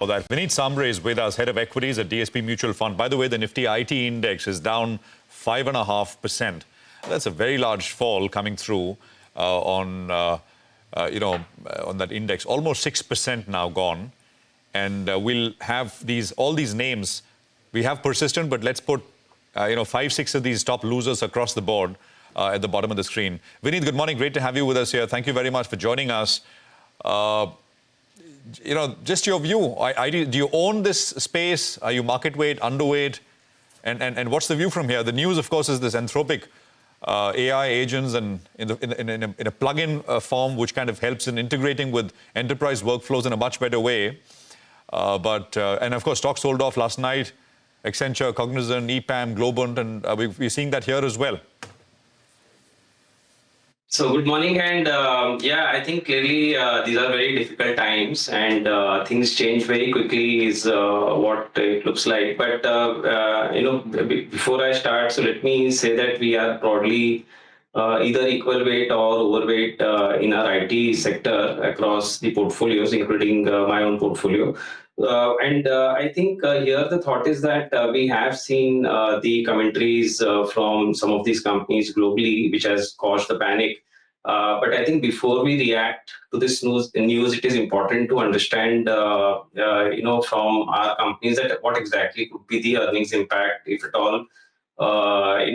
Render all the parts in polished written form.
For that, Vinit Sambre is with us, head of equities at DSP Mutual Fund. By the way, the Nifty IT index is down 5.5%. That's a very large fall coming through on that index. Almost 6% now gone, and we'll have all these names. We have persistent, but let's put 5-6 of these top losers across the board at the bottom of the screen. Vinit, good morning. Great to have you with us here. Thank you very much for joining us. Just your view. Do you own this space? Are you market weight, underweight? And what's the view from here? The news, of course, is this Anthropic AI agents and in a plug-in form, which kind of helps in integrating with enterprise workflows in a much better way. And of course, stocks sold off last night. Accenture, Cognizant, EPAM, Globant, and we're seeing that here as well. So good morning, and I think clearly these are very difficult times, and things change very quickly is what it looks like. But before I start, so let me say that we are broadly either equal weight or overweight in our IT sector across the portfolios, including my own portfolio. I think here the thought is that we have seen the commentaries from some of these companies globally, which has caused the panic. But I think before we react to this news, it is important to understand, from our companies that what exactly could be the earnings impact, if at all,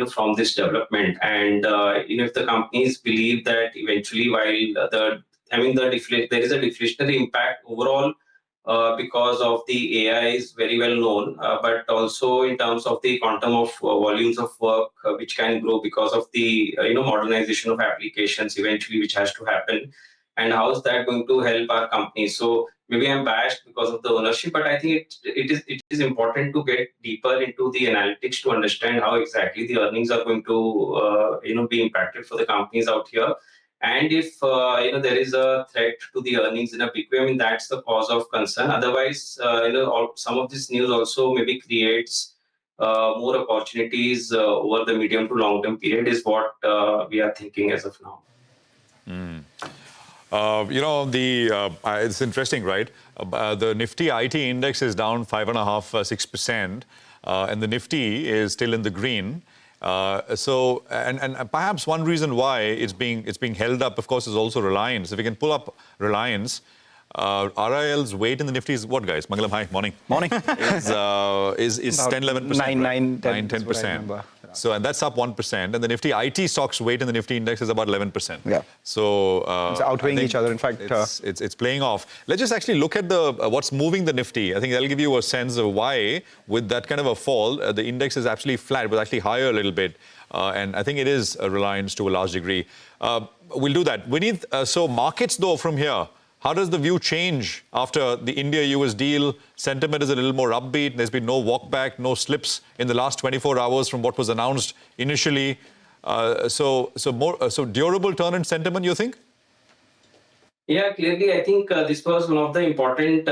from this development. And if the companies believe that eventually, while there is a deflationary impact overall. Because of the AI is very well known, but also in terms of the quantum of volumes of work which can grow because of the modernization of applications eventually, which has to happen, and how is that going to help our company? So maybe I'm biased because of the ownership, but I think it is important to get deeper into the analytics to understand how exactly the earnings are going to be impacted for the companies out here. And if there is a threat to the earnings in a big way, I mean, that's the cause of concern. Otherwise, some of this news also maybe creates more opportunities over the medium to long term period is what we are thinking as of now. It's interesting, right? The Nifty IT index is down 5.5–6%, and the Nifty is still in the green. And perhaps one reason why it's being held up, of course, is also Reliance. If we can pull up Reliance, RIL's weight in the Nifty is what, guys? Mangalam, hi, morning. Morning. Is 10–11%. 9–10%. So, and that's up 1%. And the Nifty IT stocks weight in the Nifty index is about 11%. Yeah. So it's outweighing each other. In fact, it's playing off. Let's just actually look at the what's moving the Nifty. I think that'll give you a sense of why, with that kind of a fall, the index is actually flat, but actually higher a little bit. And I think it is a reliance to a large degree. We'll do that. We need so markets though from here. How does the view change after the India-US deal? Sentiment is a little more upbeat. There's been no walk back, no slips in the last 24 hours from what was announced initially. So durable turn in sentiment, you think? Yeah, clearly, I think this was one of the important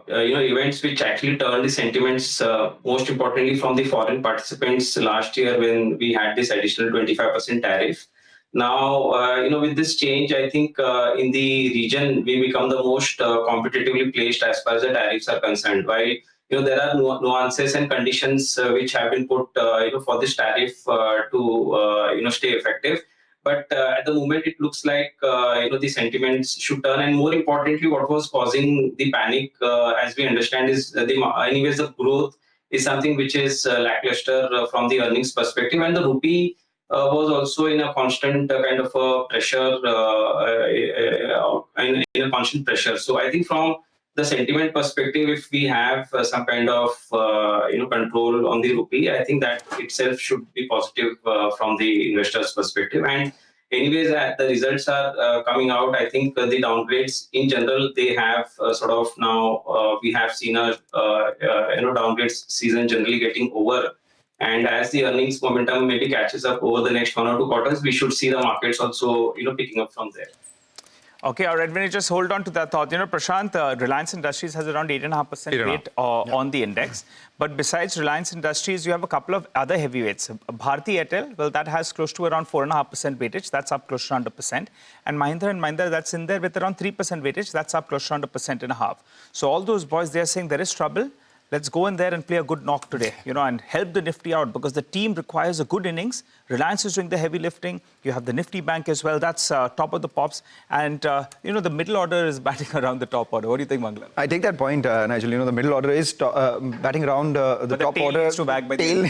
events which actually turned the sentiments, most importantly from the foreign participants last year when we had this additional 25% tariff. Now, with this change, I think in the region, we become the most competitively placed as far as the tariffs are concerned. While there are nuances and conditions which have been put for this tariff to stay effective. But at the moment, it looks like the sentiments should turn. And more importantly, what was causing the panic, as we understand, is the growth is something which is lackluster from the earnings perspective, and the rupee was also in a constant kind of pressure, in a constant pressure. So I think from the sentiment perspective, if we have some kind of control on the rupee, I think that itself should be positive from the investors' perspective. And anyways, the results are coming out. I think the downgrades in general, they have sort of now we have seen a downgrades season generally getting over. And as the earnings momentum maybe catches up over the next 1 or 2 quarters, we should see the markets also picking up from there. Okay, all right, Vinit, just hold on to that thought. Prashant, Reliance Industries has around 8.5% weight on the index. But besides Reliance Industries, you have a couple of other heavyweights. Bharti Airtel, well, that has close to around 4.5% weightage. That's up close to around 1%. And Mahindra, that's in there with around 3% weightage. That's up close to around 1.5%. So all those boys, they're saying there is trouble. Let's go in there and play a good knock today, and help the Nifty out because the team requires a good innings. Reliance is doing the heavy lifting. You have the Nifty Bank as well. That's top of the pops. And, the middle order is batting around the top order. What do you think, Mangala? I take that point, Nigel. The middle order is batting around the top tail order. Needs to back by tail.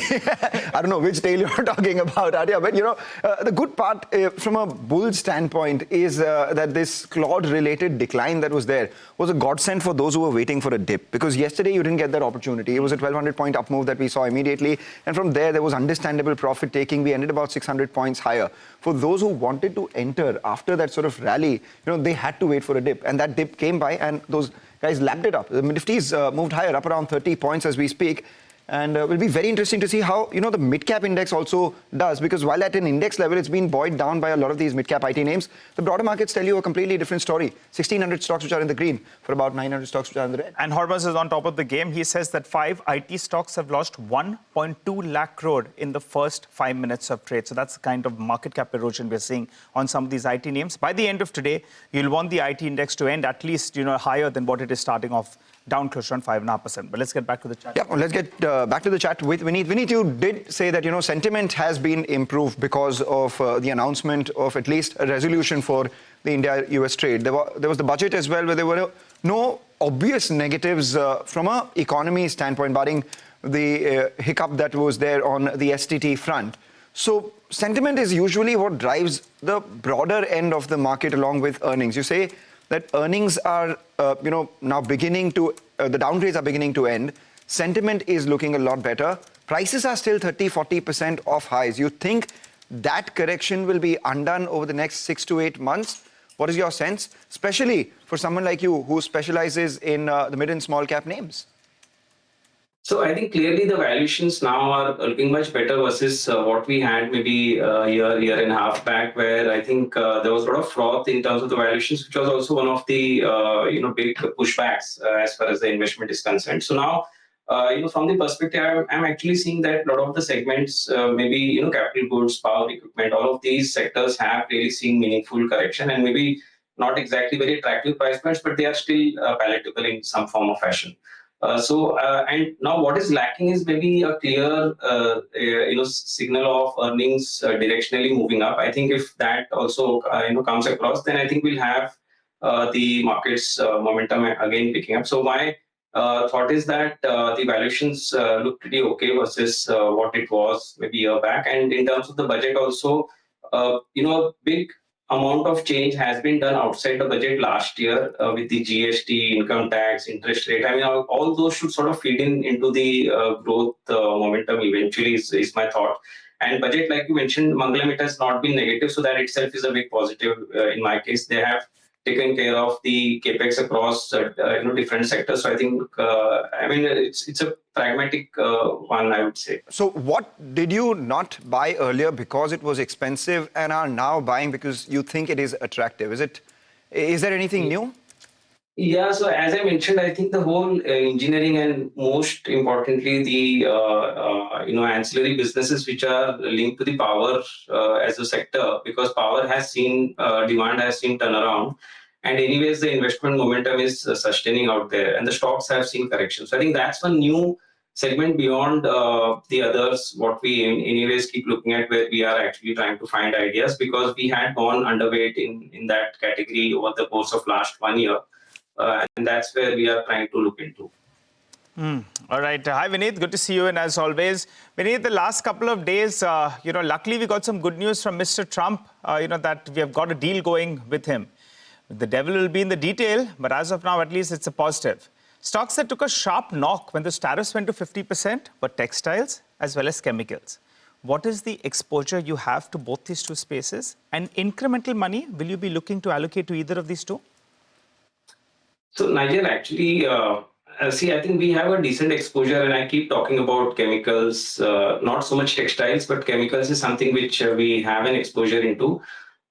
I don't know which tail you're talking about, Adya. But, the good part from a bull standpoint is that this Claude-related decline that was there was a godsend for those who were waiting for a dip. Because yesterday you didn't get that opportunity. It was a 1,200-point up move that we saw immediately. And from there was understandable profit taking. We ended about 600 points higher. For those who wanted to enter after that sort of rally, they had to wait for a dip. And that dip came by and those guys lapped it up. The Nifty's moved higher, up around 30 points as we speak. And it will be very interesting to see how, the mid-cap index also does. Because while at an index level, it's been buoyed down by a lot of these mid-cap IT names, the broader markets tell you a completely different story. 1,600 stocks which are in the green for about 900 stocks which are in the red. And Hormuz is on top of the game. He says that 5 IT stocks have lost 1.2 lakh crore in the first 5 minutes of trade. So that's the kind of market cap erosion we're seeing on some of these IT names. By the end of today, you'll want the IT index to end at least, higher than what it is starting off, down close to around 5.5%. But let's get back to the chat. Yeah, well, let's get back to the chat with Vinit. Vinit, you did say that, sentiment has been improved because of the announcement of at least a resolution for the India-US trade. There was the budget as well, where there were no obvious negatives from an economy standpoint, barring the hiccup that was there on the STT front. So sentiment is usually what drives the broader end of the market along with earnings. You say that earnings are, now beginning to, the downgrades are beginning to end. Sentiment is looking a lot better. Prices are still 30-40% off highs. You think that correction will be undone over the next 6 to 8 months? What is your sense, especially for someone like you who specializes in the mid and small cap names? So I think clearly the valuations now are looking much better versus what we had maybe a year and a half back, where I think there was a lot of froth in terms of the valuations, which was also one of the big pushbacks as far as the investment is concerned. So now, from the perspective, I'm actually seeing that a lot of the segments, maybe capital goods, power equipment, all of these sectors have really seen meaningful correction, and maybe not exactly very attractive price points, but they are still palatable in some form of fashion. And now what is lacking is maybe a clear, signal of earnings directionally moving up. I think if that also, comes across, then I think we'll have the market's momentum again picking up. So my thought is that the valuations look pretty okay versus what it was maybe a year back. And in terms of the budget also, a big amount of change has been done outside the budget last year with the GST, income tax, interest rate. I mean, all those should sort of feed into the growth momentum eventually is my thought. And budget, like you mentioned, Mangalam, it has not been negative. So that itself is a big positive in my case. They have taken care of the capex across different sectors. So I think, it's a pragmatic one, I would say. So what did you not buy earlier because it was expensive and are now buying because you think it is attractive? Is there anything new? Yeah, so as I mentioned, I think the whole engineering and most importantly, the ancillary businesses which are linked to the power as a sector, because power has seen, demand has seen turnaround. And anyways, the investment momentum is sustaining out there and the stocks have seen correction. So I think that's one new segment beyond the others, what we anyways keep looking at, where we are actually trying to find ideas, because we had gone underweight in that category over the course of last 1 year. And that's where we are trying to look into. All right. Hi, Vinit. Good to see you. And as always, Vinit, the last couple of days, luckily we got some good news from Mr. Trump, that we have got a deal going with him. The devil will be in the detail, but as of now, at least it's a positive. Stocks that took a sharp knock when the tariffs went to 50% were textiles as well as chemicals. What is the exposure you have to both these two spaces? And incremental money, will you be looking to allocate to either of these two? So, Nigel, actually, I think we have a decent exposure, and I keep talking about chemicals, not so much textiles, but chemicals is something which we have an exposure into.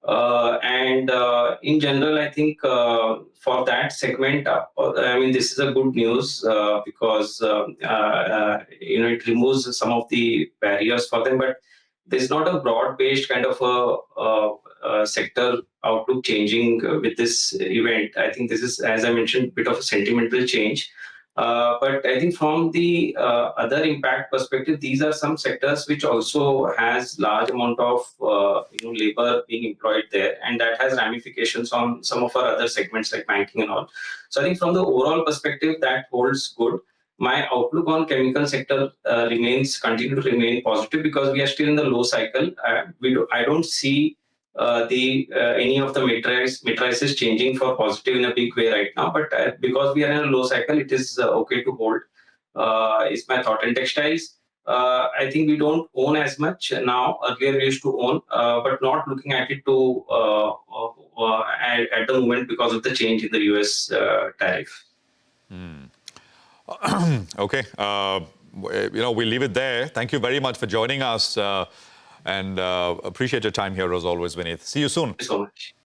In general, I think for that segment, I mean, this is a good news because it removes some of the barriers for them. But there's not a broad-based kind of a sector outlook changing with this event. I think this is, as I mentioned, a bit of a sentimental change. But I think from the other impact perspective, these are some sectors which also has large amount of labor being employed there, and that has ramifications on some of our other segments like banking and all. So I think from the overall perspective, that holds good. My outlook on chemical sector continue to remain positive because we are still in the low cycle. I don't see any of the matrices changing for positive in a big way right now. But because we are in a low cycle, it is okay to hold. Is my thought. And textiles, I think we don't own as much now. Earlier we used to own, but not looking at it to at the moment because of the change in the US tariff. Okay. We'll leave it there. Thank you very much for joining us and appreciate your time here as always, Vinit. See you soon. Thank you so much.